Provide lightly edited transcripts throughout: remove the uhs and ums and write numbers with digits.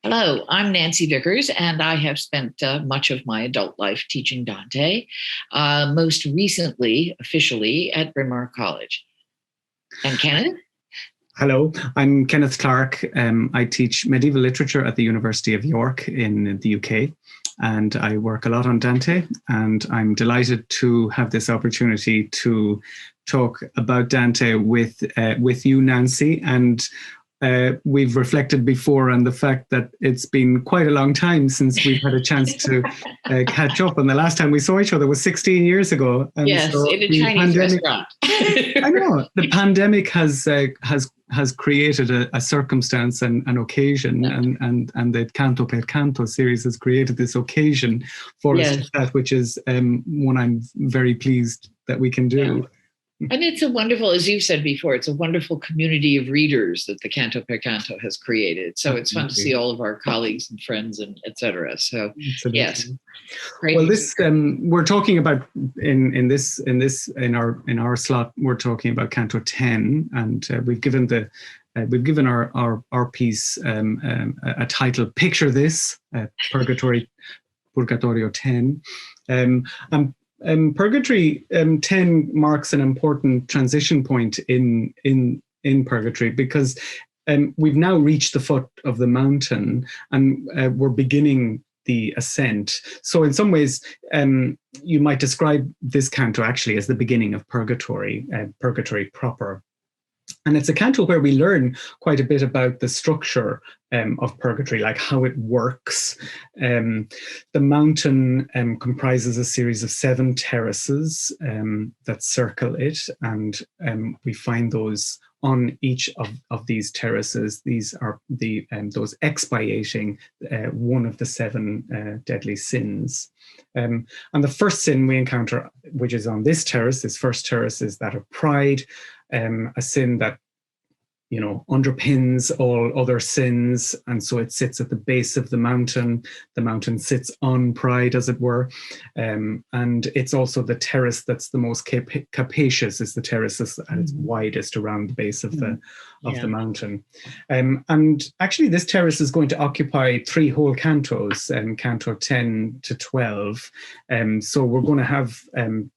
Hello, I'm Nancy Vickers, and I have spent much of my adult life teaching Dante, most recently, officially, at Bryn College. And Kenneth? Hello, I'm Kenneth Clarke. I teach medieval literature at the University of York in the UK, and I work a lot on Dante, and I'm delighted to have this opportunity to talk about Dante with you, Nancy, and we've reflected before on the fact that it's been quite a long time since we've had a chance to catch up. And the last time we saw each other was 16 years ago. And yes, so in a Chinese restaurant. I know the pandemic has created a circumstance and an occasion, and the Canto per Canto series has created this occasion for us to chat, which is one I'm very pleased that we can do. Yeah. And it's a wonderful, as you've said before, it's a wonderful community of readers that the Canto per Canto has created. So it's fun to see all of our colleagues and friends and et cetera. So absolutely. Yes. Great. Well, this we're talking about in our slot, we're talking about Canto 10, and we've given our piece a title. Picture this, Purgatorio 10. Purgatory 10 marks an important transition point in Purgatory, because we've now reached the foot of the mountain, and we're beginning the ascent. So in some ways, you might describe this canto actually as the beginning of Purgatory, Purgatory proper. And it's a canto where we learn quite a bit about the structure of Purgatory, like how it works. The mountain comprises a series of 7 terraces that circle it, and we find those on each of these terraces. These are those expiating one of the 7 deadly sins. And the first sin we encounter, which is on this first terrace, is that of pride. A sin that, underpins all other sins, and so it sits at the base of the mountain. The mountain sits on pride, as it were, and it's also the terrace that's the most capacious. Is the terrace that's at its widest around the base of the mountain, and actually this terrace is going to occupy 3 whole cantos, Canto 10 to 12. So we're going to have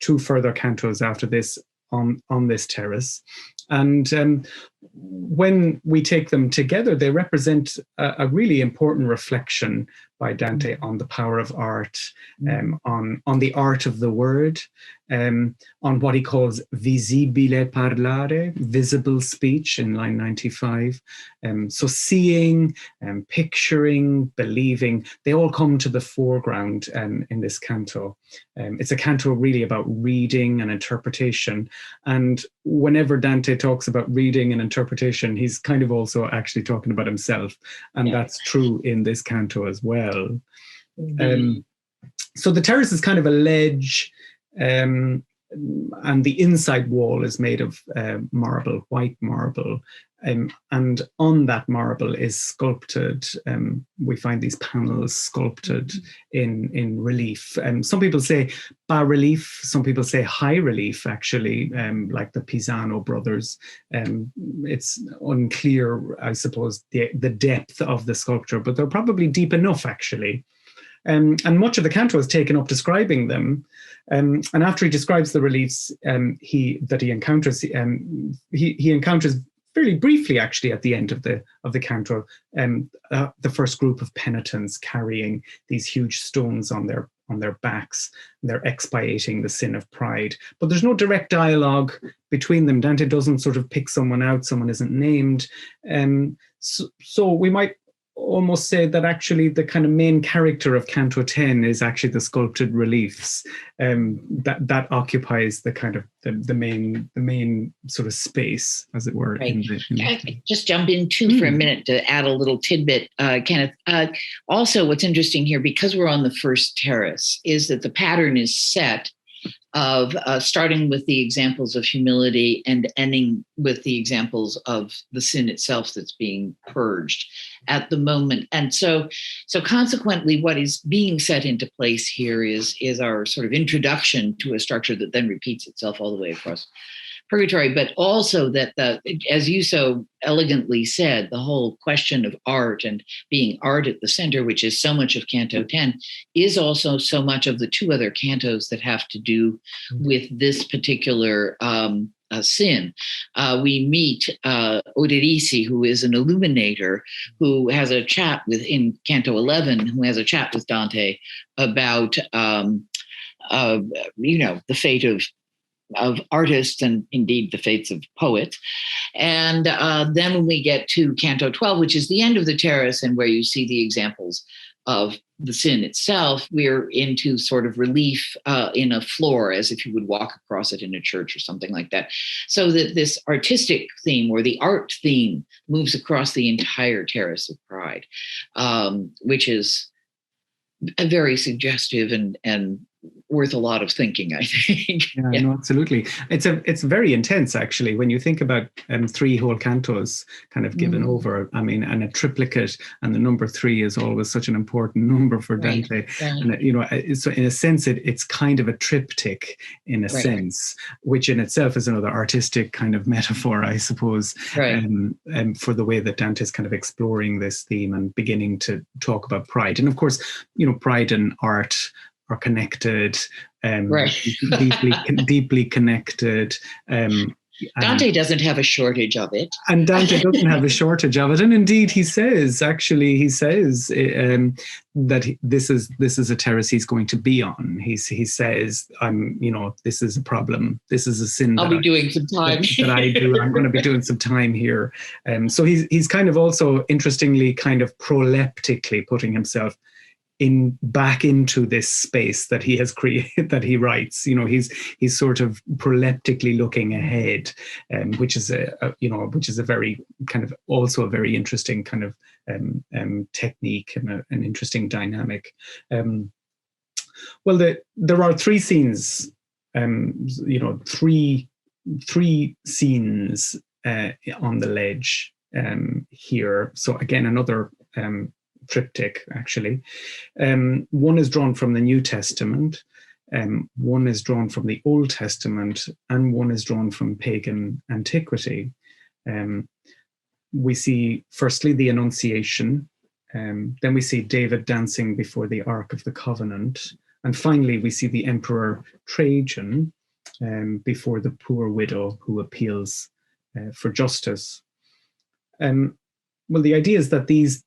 2 further cantos after this on this terrace. And when we take them together, they represent a really important reflection by Dante on the power of art, on the art of the word, on what he calls visibile parlare, visible speech in line 95. So seeing, picturing, believing, they all come to the foreground in this canto. It's a canto really about reading and interpretation. And whenever Dante talks about reading and interpretation, he's kind of also actually talking about himself. And that's true in this canto as well. So the terrace is kind of a ledge, and the inside wall is made of marble, white marble. And on that marble is sculpted, we find these panels sculpted in relief. Some people say bas relief, some people say high relief, actually, like the Pisano brothers. It's unclear, I suppose, the depth of the sculpture, but they're probably deep enough, actually. And much of the canto is taken up describing them. And after he describes the reliefs he encounters, he encounters fairly briefly, actually, at the end of the canto, the first group of penitents carrying these huge stones on their backs. And they're expiating the sin of pride. But there's no direct dialogue between them. Dante doesn't sort of pick someone out. Someone isn't named. So we might almost say that actually the kind of main character of Canto 10 is actually the sculpted reliefs that occupies the kind of the main sort of space, as it were. Right. Can I just jump in too for a minute to add a little tidbit, Kenneth? Also, what's interesting here, because we're on the first terrace, is that the pattern is set of starting with the examples of humility and ending with the examples of the sin itself that's being purged at the moment. And so consequently, what is being set into place here is our sort of introduction to a structure that then repeats itself all the way across Purgatory, but also that as you so elegantly said, the whole question of art and being art at the center, which is so much of Canto 10, is also so much of the two other cantos that have to do with this particular sin. We meet Oderisi, who is an illuminator, who has a chat in Canto 11, who has a chat with Dante about, the fate of artists and indeed the fates of poets. And then when we get to Canto 12, which is the end of the terrace and where you see the examples of the sin itself, we're into sort of relief in a floor, as if you would walk across it in a church or something like that. So that this artistic theme or the art theme moves across the entire terrace of Pride, which is very suggestive and worth a lot of thinking, I think. Yeah, no, absolutely. It's very intense, actually, when you think about 3 whole cantos kind of given over. I mean, and a triplicate, and the number 3 is always such an important number for Dante. Right. And so in a sense, it's kind of a triptych in a sense, which in itself is another artistic kind of metaphor, I suppose, for the way that Dante's kind of exploring this theme and beginning to talk about pride. And of course, pride and art are connected, deeply connected. Dante doesn't have a shortage of it. And Dante doesn't have a shortage of it. And indeed, he says that this is a terrace he's going to be on. He says, this is a problem. This is a sin. I'll be doing some time. that I do. I'm going to be doing some time here. So he's kind of also, interestingly, kind of proleptically putting himself back into this space that he has created, that he writes. He's sort of proleptically looking ahead, which is a very kind of also a very interesting kind of technique and an interesting dynamic. Well, there are 3 scenes, three scenes on the ledge here. So again, another triptych, actually. One is drawn from the New Testament, one is drawn from the Old Testament, and one is drawn from pagan antiquity. We see firstly the Annunciation, then we see David dancing before the Ark of the Covenant, and finally we see the Emperor Trajan before the poor widow who appeals for justice. Well, the idea is that these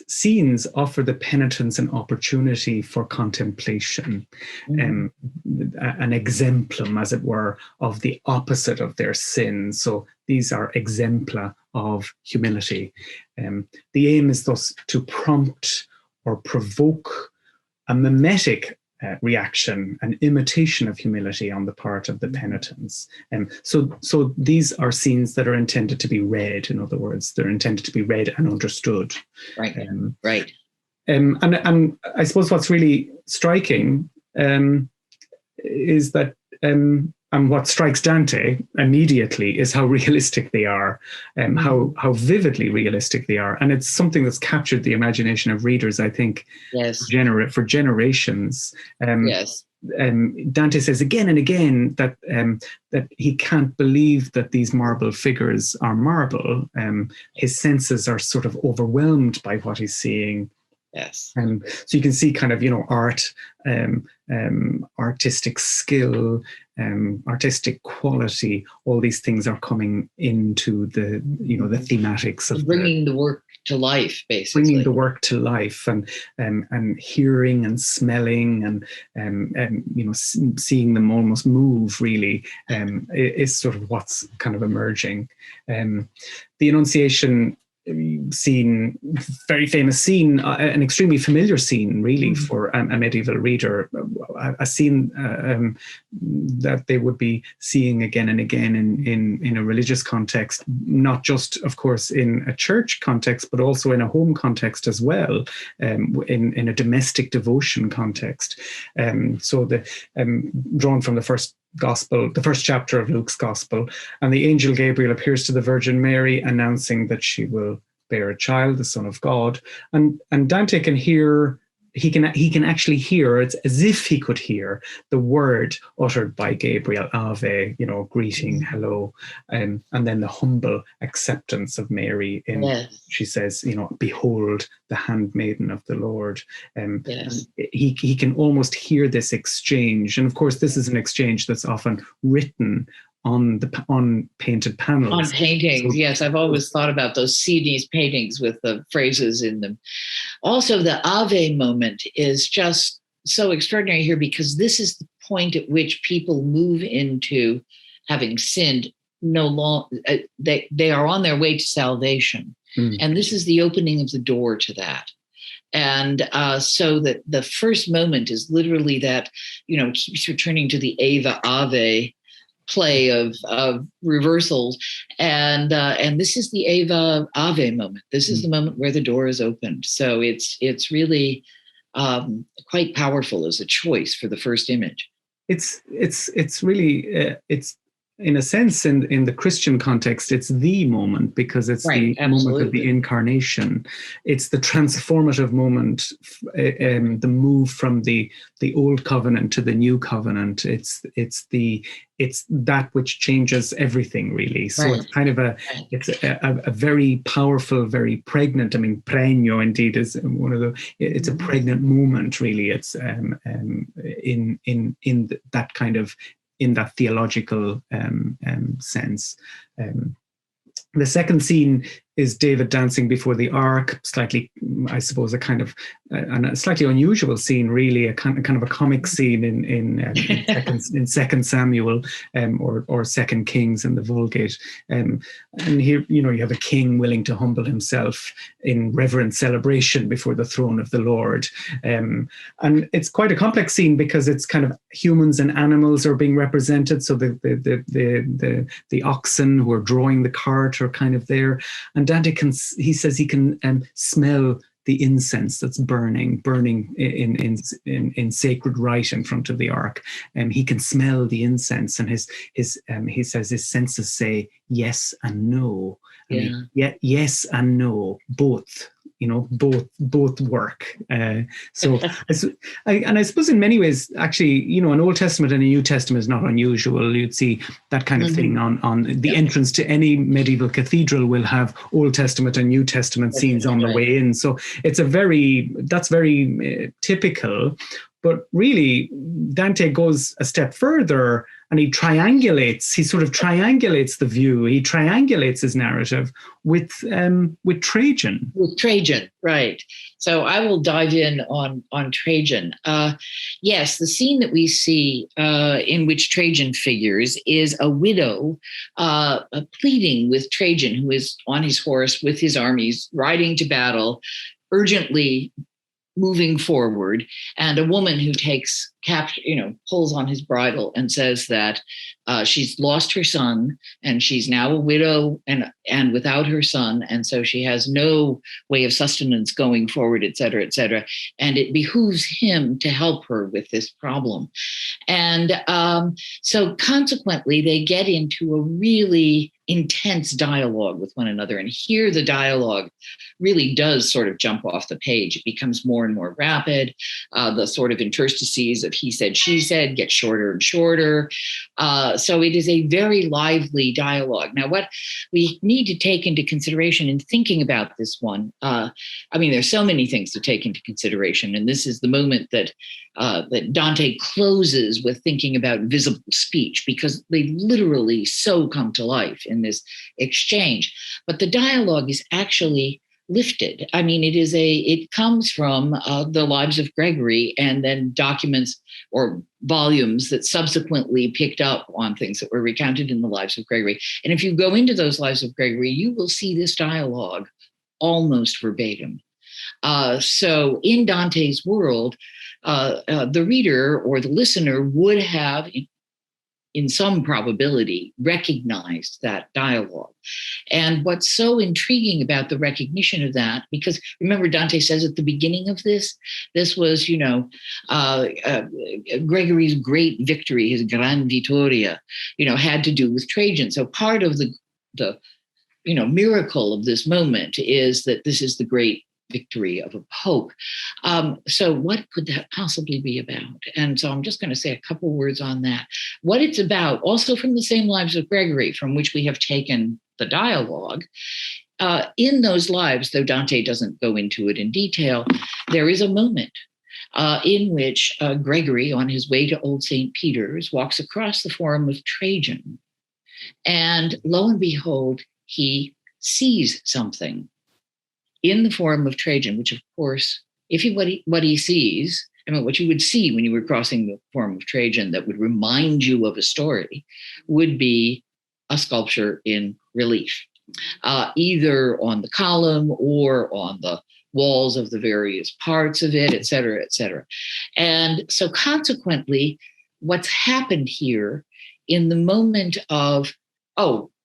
scenes offer the penitents an opportunity for contemplation, an exemplum, as it were, of the opposite of their sin. So these are exempla of humility. The aim is thus to prompt or provoke a mimetic reaction, an imitation of humility on the part of the penitents. So these are scenes that are intended to be read. In other words, they're intended to be read and understood. Right. And I suppose what's really striking is that, and what strikes Dante immediately is how realistic they are, how vividly realistic they are. And it's something that's captured the imagination of readers, I think, for generations. Dante says again and again that he can't believe that these marble figures are marble. His senses are sort of overwhelmed by what he's seeing. Yes. So you can see kind of, art, artistic skill, artistic quality, all these things are coming into the thematics of bringing the work to life, basically. Bringing the work to life, and hearing and smelling and seeing them almost move, really, is sort of what's kind of emerging. The Annunciation scene, very famous scene, an extremely familiar scene, really, for a medieval reader, a scene that they would be seeing again and again in a religious context, not just, of course, in a church context, but also in a home context as well, in a domestic devotion context. So drawn from the first Gospel, the first chapter of Luke's Gospel, and the angel Gabriel appears to the Virgin Mary, announcing that she will bear a child, the Son of God. And Dante can hear he can actually hear. It's as if he could hear the word uttered by Gabriel, Ave, greeting, hello, and then the humble acceptance of Mary. She says, behold the handmaiden of the Lord. And he can almost hear this exchange, and of course, this is an exchange that's often written on painted panels. On paintings, yes. I've always thought about those Sienese paintings with the phrases in them. Also, the Ave moment is just so extraordinary here, because this is the point at which people move into having sinned no longer. They are on their way to salvation. And this is the opening of the door to that. And so that the first moment is literally that, keeps returning to the Eva Ave play of reversals, and this is the Eva Ave moment. This is the moment where the door is opened. So it's really quite powerful as a choice for the first image. It's really it's in a sense, in the Christian context, it's the moment, because it's the moment of the incarnation. It's the transformative moment, the move from the old covenant to the new covenant. It's that which changes everything, really. So it's kind of a very powerful, very pregnant. I mean, pregno indeed is one of the. It's a pregnant moment, really. It's in that kind of. In that theological sense. The second scene is David dancing before the ark, slightly, I suppose, a kind of a slightly unusual scene, really, a kind of a comic scene in Second Samuel or Second Kings in the Vulgate. And here, you have a king willing to humble himself in reverent celebration before the throne of the Lord. And it's quite a complex scene, because it's kind of humans and animals are being represented. So the oxen who are drawing the cart are kind of there. And Dante says he can smell the incense that's burning in sacred rite in front of the ark. He can smell the incense, and he says his senses say yes and no. Yes and no, both. Both work. So I suppose in many ways, actually, an Old Testament and a New Testament is not unusual. You'd see that kind of thing on the entrance to any medieval cathedral will have Old Testament and New Testament scenes on the way in. So that's very typical. But really, Dante goes a step further, and he sort of triangulates the view. He triangulates his narrative with Trajan. With Trajan, right. So I will dive in on Trajan. Yes, the scene that we see in which Trajan figures is a widow pleading with Trajan, who is on his horse with his armies, riding to battle, urgently moving forward, and a woman who pulls on his bridle and says that she's lost her son, and she's now a widow and without her son, and so she has no way of sustenance going forward, et cetera, and it behooves him to help her with this problem. And so consequently, they get into a really intense dialogue with one another, and here the dialogue really does sort of jump off the page. It becomes more and more rapid. The sort of interstices of he said, she said get shorter and shorter. So it is a very lively dialogue. Now, what we need to take into consideration in thinking about this one, there's so many things to take into consideration, and this is the moment that Dante closes with thinking about visible speech, because they literally so come to life in this exchange. But the dialogue is actually lifted. It comes from the Lives of Gregory, and then documents or volumes that subsequently picked up on things that were recounted in the Lives of Gregory. And if you go into those Lives of Gregory, you will see this dialogue almost verbatim. So in Dante's world, the reader or the listener would have, in some probability, recognized that dialogue. And what's so intriguing about the recognition of that, because remember, Dante says at the beginning of this was, Gregory's great victory, his gran vittoria, had to do with Trajan. So part of the miracle of this moment is that this is the great victory of a pope. So what could that possibly be about? And so I'm just going to say a couple words on that. What it's about, also from the same lives of Gregory, from which we have taken the dialogue. In those lives, though Dante doesn't go into it in detail, there is a moment in which Gregory, on his way to Old St. Peter's, walks across the Forum of Trajan. And lo and behold, he sees something in the Forum of Trajan, which, of course, what he sees, I mean, what you would see when you were crossing the Forum of Trajan that would remind you of a story, would be a sculpture in relief, either on the column or on the walls of the various parts of it, et cetera, et cetera. And so consequently, what's happened here in the moment of,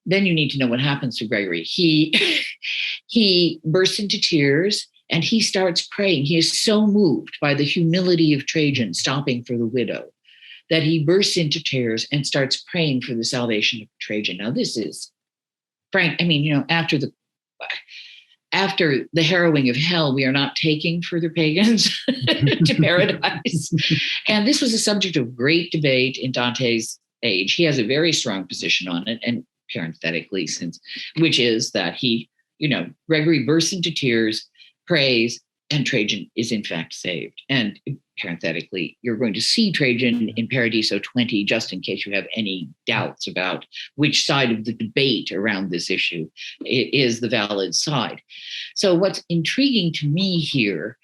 then you need to know what happens to Gregory. He bursts into tears and he starts praying. He is so moved by the humility of Trajan stopping for the widow that he bursts into tears and starts praying for the salvation of Trajan. Now, this is frank. I mean, after the harrowing of hell, we are not taking further pagans to paradise. And this was a subject of great debate in Dante's age. He has a very strong position on it, and parenthetically, which is that Gregory bursts into tears, prays, and Trajan is in fact saved. And parenthetically, you're going to see Trajan in Paradiso 20, just in case you have any doubts about which side of the debate around this issue is the valid side. So what's intriguing to me here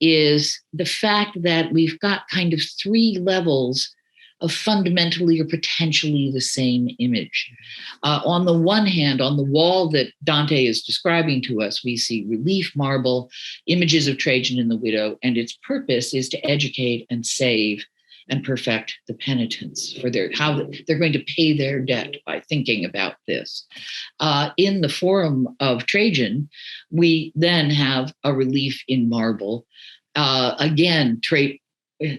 is the fact that we've got kind of three levels of fundamentally or potentially the same image. On the one hand, on the wall that Dante is describing to us, we see relief marble, images of Trajan and the widow, and its purpose is to educate and save and perfect the penitents for how they're going to pay their debt by thinking about this. In the Forum of Trajan, we then have a relief in marble. Again,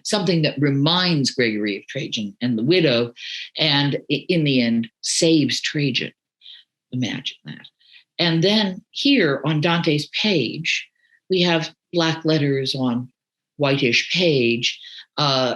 something that reminds Gregory of Trajan and the widow, and in the end saves Trajan. Imagine that. And then here on Dante's page, we have black letters on whitish page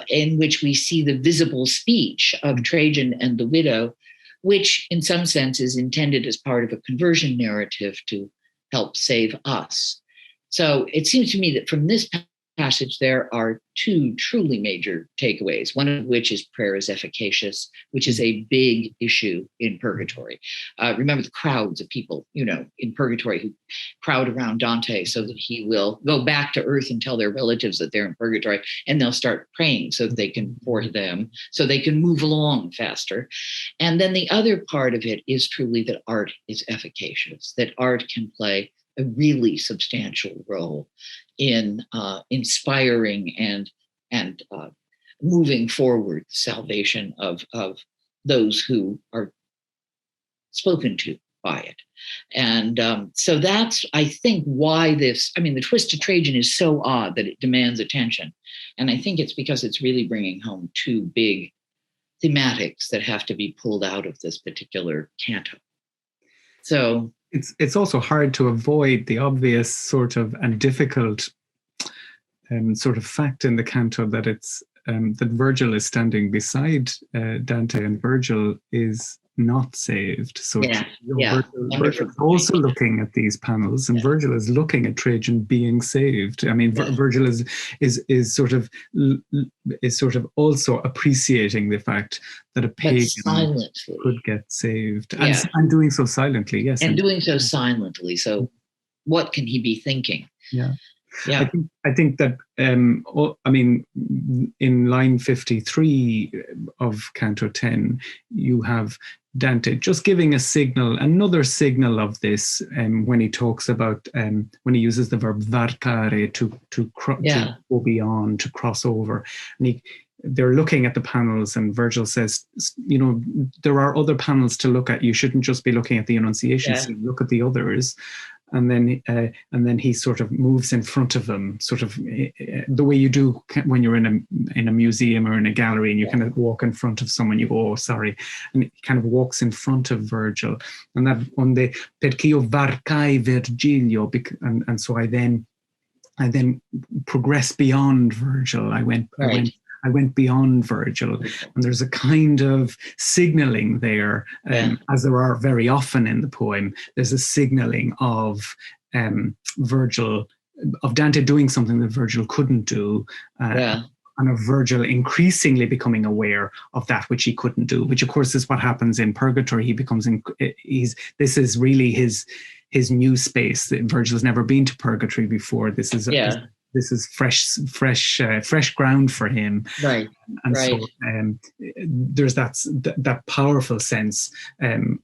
in which we see the visible speech of Trajan and the widow, which in some sense is intended as part of a conversion narrative to help save us. So it seems to me that from this passage, there are two truly major takeaways, one of which is prayer is efficacious, which is a big issue in Purgatory. Remember the crowds of people, in Purgatory who crowd around Dante so that he will go back to earth and tell their relatives that they're in Purgatory, and they'll start praying so that they can, for them, so they can move along faster. And then the other part of it is truly that art is efficacious, that art can play a really substantial role in inspiring and moving forward the salvation of those who are spoken to by it. And so that's, I think, why the twist to Trajan is so odd that it demands attention. And I think it's because it's really bringing home two big thematics that have to be pulled out of this particular canto. So it's also hard to avoid the obvious sort of and difficult sort of fact in the canto that it's that Virgil is standing beside Dante, and Virgil is not saved. So Virgil is also looking at these panels, and Virgil is looking at Trajan being saved. I mean, Virgil is sort of also appreciating the fact that a pagan could get saved, and doing so silently. Yes, and doing so silently. So, what can he be thinking? Yeah. I think that in line 53 of Canto 10, you have Dante just giving another signal of this when he talks about when he uses the verb varcare to go beyond, to cross over, and they're looking at the panels, and Virgil says, there are other panels to look at. You shouldn't just be looking at the Annunciation scene. Look at the others. And then he sort of moves in front of them, sort of the way you do when you're in a museum or in a gallery, and you kind of walk in front of someone. You go, "Oh, sorry," and he kind of walks in front of Virgil. And that on the perché io varcai Virgilio, and so I then I then progressed beyond Virgil. I went beyond Virgil, and there's a kind of signaling there, as there are very often in the poem. There's a signaling of Virgil, of Dante doing something that Virgil couldn't do, and of Virgil increasingly becoming aware of that which he couldn't do, which of course is what happens in Purgatory. He becomes, this is really his new space. Virgil's never been to Purgatory before. This is fresh ground for him. Right. And so there's that powerful sense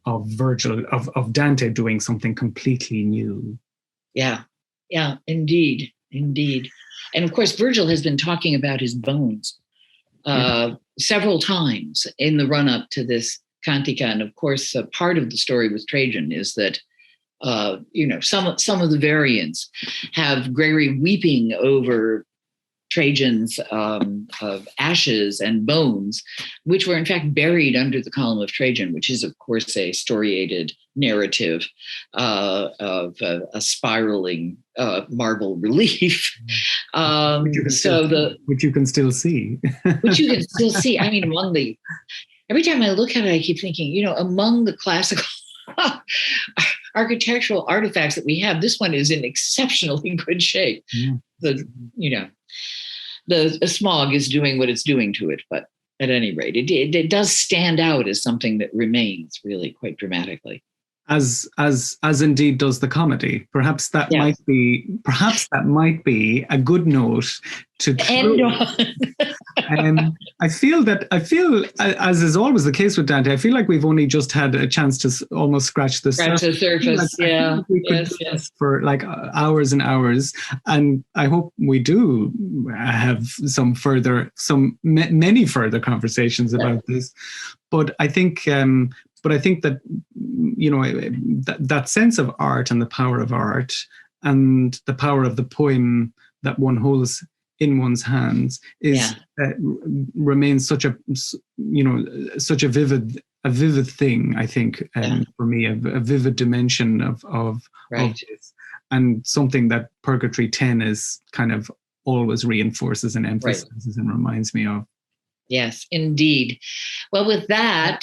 of Virgil, of Dante doing something completely new. Yeah, indeed. And of course, Virgil has been talking about his bones several times in the run-up to this Cantica. And of course, part of the story with Trajan is that some of the variants have Gregory weeping over Trajan's ashes and bones, which were in fact buried under the column of Trajan, which is of course a storiated narrative of a spiraling marble relief. Which you can still see. Which you can still see. I mean, every time I look at it, I keep thinking, among the classical architectural artifacts that we have, this one is in exceptionally good shape. Yeah. The smog is doing what it's doing to it, but at any rate, it does stand out as something that remains really quite dramatically. As indeed does the comedy. Perhaps that might be a good note to end on. I feel, as is always the case with Dante, I feel like we've only just had a chance to almost scratch the surface. Like, we could do this for like hours and hours, and I hope we do have many further conversations about this. But I think that that sense of art and the power of art and the power of the poem that one holds in one's hands remains such a vivid thing. I think for me, a vivid dimension of this, and something that Purgatory 10 is kind of always reinforces and emphasizes and reminds me of. Yes, indeed. Well, with that,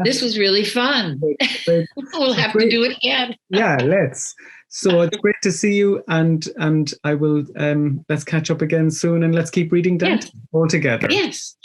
this was really fun. We'll have to do it again. Yeah, let's. So it's great to see you, and I will let's catch up again soon, and let's keep reading Dante all together. Yes.